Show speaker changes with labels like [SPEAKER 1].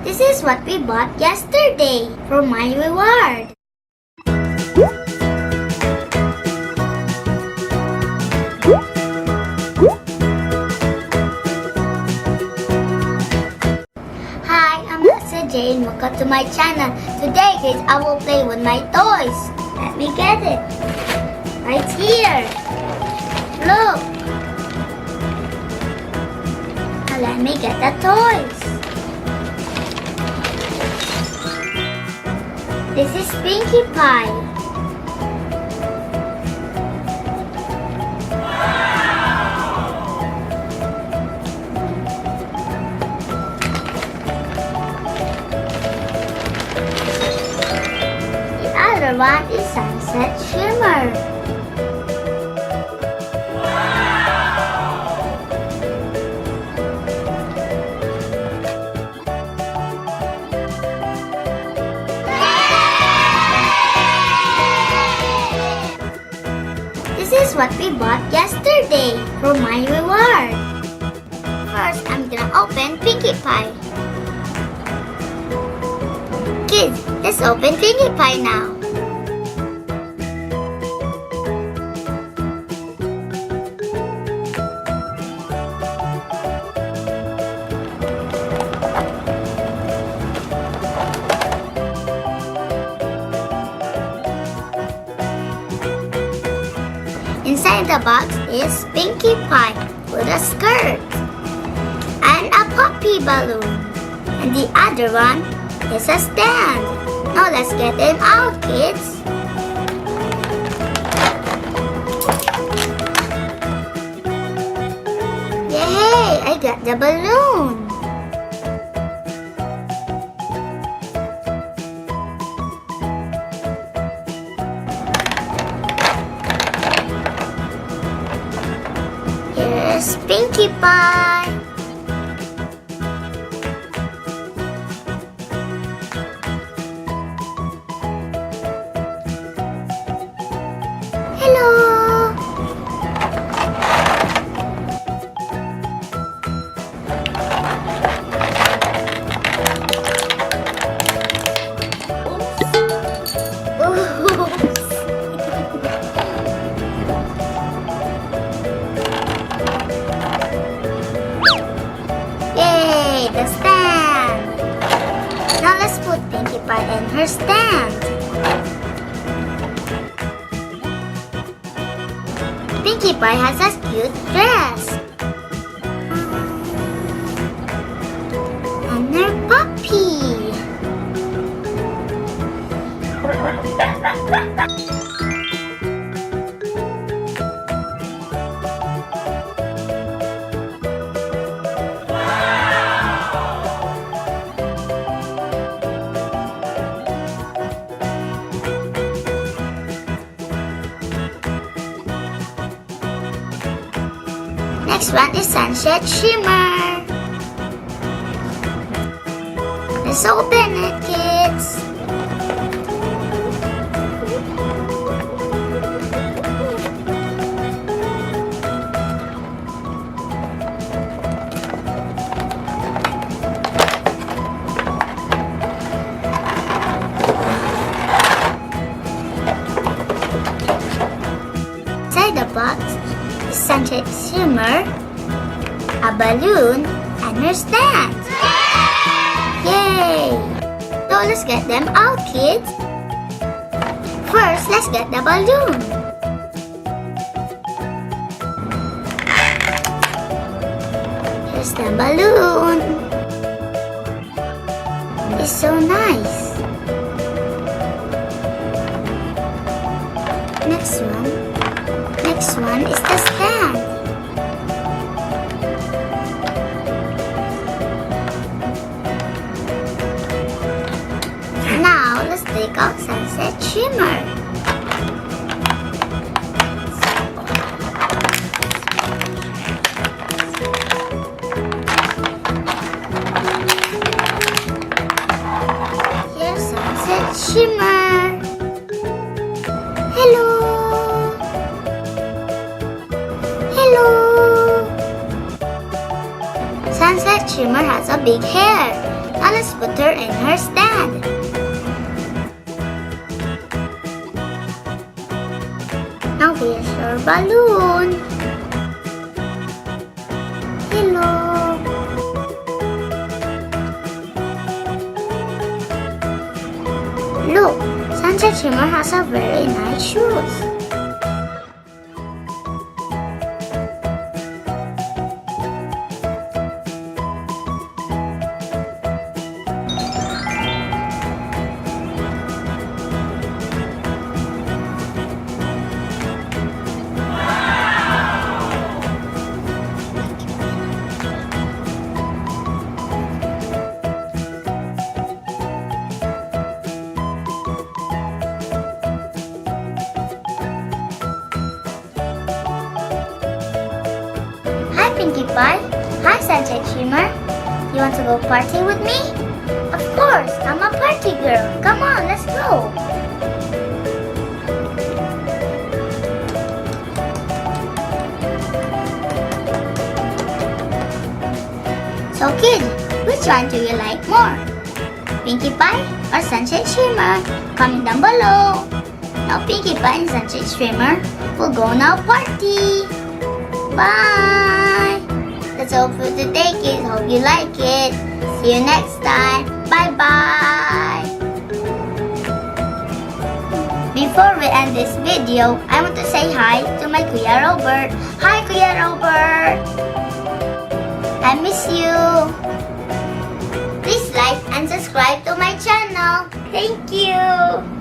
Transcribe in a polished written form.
[SPEAKER 1] This is what we bought yesterday for my reward. Hi, I'm Lexa Jane. Welcome to my channel. Today, kids, I will play with my toys. Let me get it. Right here. Look. Now let me get the toys. This is Pinkie Pie. The other one is Sunset Shimmer. This is what we bought yesterday for my reward. First, I'm gonna open Pinkie Pie. Kids, let's open Pinkie Pie now. Inside the box is Pinkie Pie with a skirt and a puppy balloon. And the other one is a stand. Now let's get them out, kids. Yay! I got the balloon. Here's Pinkie Pie. Hello. Oops. Yay, the stand! Now let's put Pinkie Pie in her stand. Pinkie Pie has a cute dress. And her puppy. Next one is Sunset Shimmer. Let's open it, kids. Inside the box is Sunset Shimmer, a balloon, and her stand. Yay! So let's get them out, kids. First, let's get the balloon. Here's the balloon. It's so nice. Next one is the stand. Now let's take out Sunset Shimmer. Here's Sunset Shimmer. Hello. Sunset Shimmer has a big hair. Now Now let's put her in her stand. Now here's your balloon. Hello. Look, Sunset Shimmer has a very nice shoes. Hi Pinkie Pie. Hi Sunset Shimmer. You want to go party with me? Of course, I'm a party girl. Come on, let's go. So kids, which one do you like more? Pinkie Pie or Sunset Shimmer? Comment down below. Now Pinkie Pie and Sunset Shimmer will go now party. Bye! That's all for today, kids. Hope you like it. See you next time. Bye-bye! Before we end this video, I want to say hi to my Kuya Robert. Hi, Kuya Robert! I miss you. Please like and subscribe to my channel. Thank you.